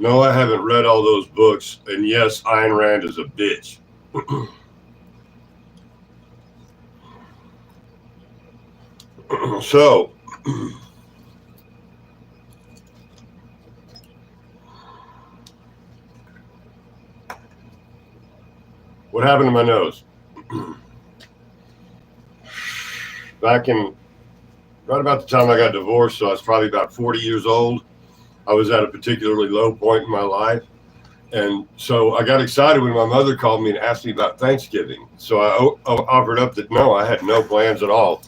No, I haven't read all those books. And yes, Ayn Rand is a bitch. So, what happened to my nose? Back in right about the time I got divorced, so I was probably about 40 years old. I was at a particularly low point in my life. And so I got excited when my mother called me and asked me about Thanksgiving. So I offered up that no, I had no plans at all.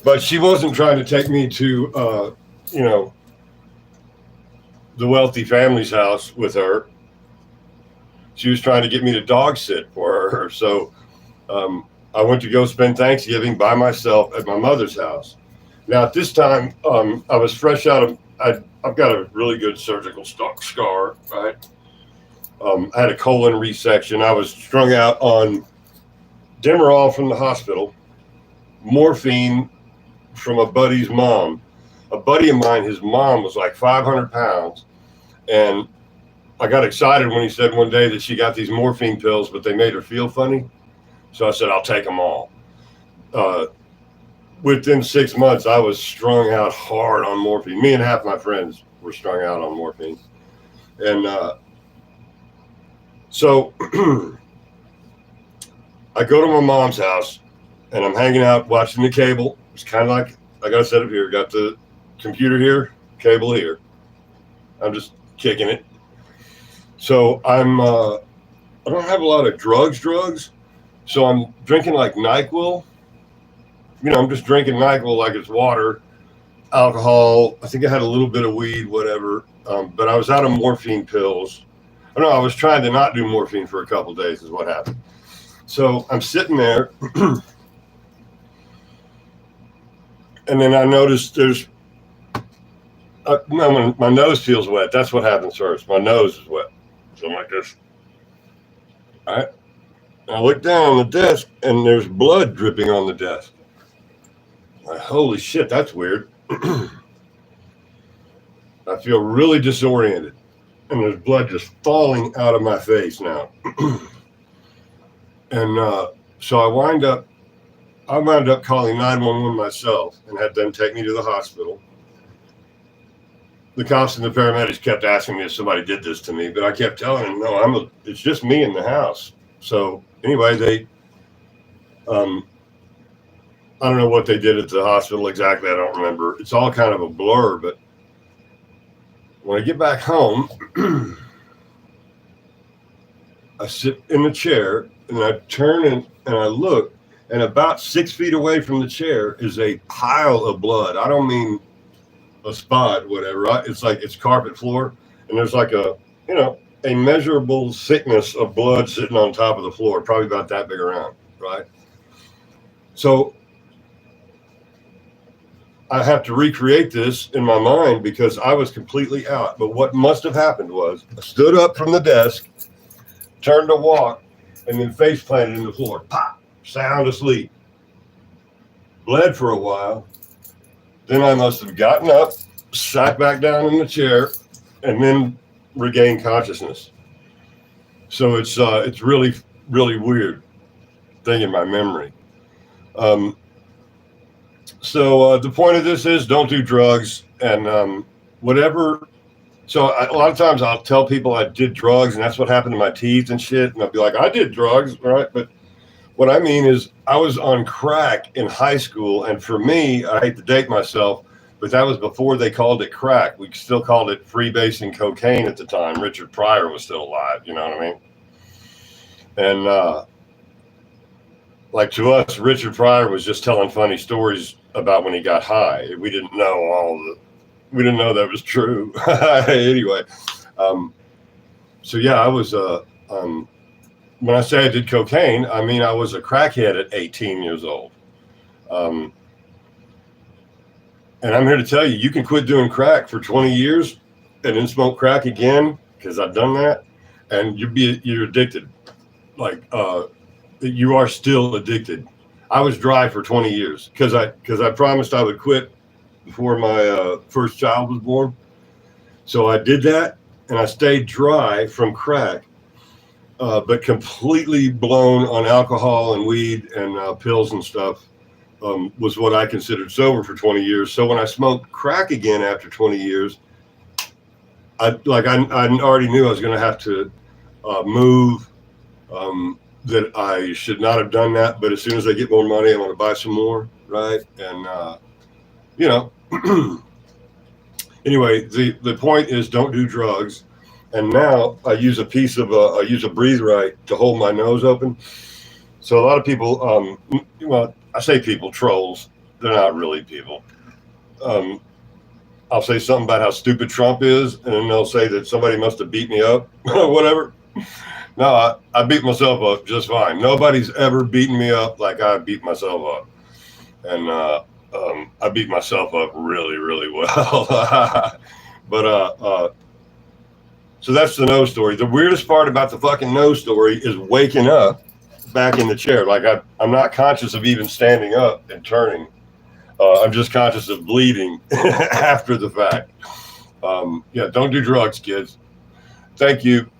But she wasn't trying to take me to, the wealthy family's house with her. She was trying to get me to dog sit for her. So I went to go spend Thanksgiving by myself at my mother's house. Now, at this time, I was fresh out of, I've got a really good surgical scar, right? I had a colon resection. I was strung out on Demerol from the hospital, morphine from a buddy's mom. A buddy of mine, his mom was like 500 pounds. And I got excited when he said one day that she got these morphine pills, but they made her feel funny. So I said, I'll take them all. Within 6 months, I was strung out hard on morphine. Me and half my friends were strung out on morphine. And so I go to my mom's house and I'm hanging out watching the cable. It's kind of like, I got to set up here. Got the computer here, cable here. I'm just kicking it. So I don't have a lot of drugs. So I'm drinking like NyQuil. I'm just drinking NyQuil like it's water, alcohol. I think I had a little bit of weed, whatever. But I was out of morphine pills. I was trying to not do morphine for a couple of days is what happened. So I'm sitting there. And then I noticed there's, when my nose feels wet, that's what happens first. My nose is wet. So I'm like this. All right. I look down on the desk and there's blood dripping on the desk. Like, holy shit, that's weird. I feel really disoriented. And there's blood just falling out of my face now. And so I wound up calling 911 myself and had them take me to the hospital. The cops and the paramedics kept asking me if somebody did this to me, but I kept telling them, no, it's just me in the house. So anyway, they, I don't know what they did at the hospital exactly. I don't remember. It's all kind of a blur, but when I get back home, I sit in the chair and I turn and I look, and about 6 feet away from the chair is a pile of blood. I don't mean a spot, whatever. Right? It's like it's carpet floor, and there's like a measurable thickness of blood sitting on top of the floor, probably about that big around, right? So I have to recreate this in my mind because I was completely out. But what must have happened was I stood up from the desk, turned to walk, and then face planted in the floor. Pop, sound asleep. Bled for a while. Then I must have gotten up, sat back down in the chair, and then regained consciousness. So it's really, really weird thing in my memory. So the point of this is don't do drugs and whatever. So a lot of times I'll tell people I did drugs and that's what happened to my teeth and shit. And I'll be like, I did drugs, right? But what I mean is I was on crack in high school. And for me, I hate to date myself, but that was before they called it crack. We still called it freebasing cocaine at the time. Richard Pryor was still alive. You know what I mean? And like to us, Richard Pryor was just telling funny stories about when he got high. We didn't know that was true. Anyway, so yeah, I was when I say I did cocaine, I mean I was a crackhead at 18 years old. And I'm here to tell you, you can quit doing crack for 20 years and then smoke crack again, because I've done that, and you're addicted. Like you are still addicted. I was dry for 20 years because I promised I would quit before my first child was born. So I did that, and I stayed dry from crack, but completely blown on alcohol and weed and pills and stuff. Was what I considered sober for 20 years. So when I smoked crack again after 20 years, I already knew I was going to have to move. That I should not have done that, but as soon as I get more money, I'm going to buy some more, right? And you know, anyway, the point is, don't do drugs. And now I use a Breathe Right to hold my nose open. So a lot of people, well, I say people, trolls. They're not really people. I'll say something about how stupid Trump is, and then they'll say that somebody must have beat me up, whatever. No, I beat myself up just fine. Nobody's ever beaten me up like I beat myself up. And I beat myself up really, really well. But so that's the nose story. The weirdest part about the fucking nose story is waking up back in the chair. Like I'm not conscious of even standing up and turning. I'm just conscious of bleeding after the fact. Yeah, don't do drugs, kids. Thank you.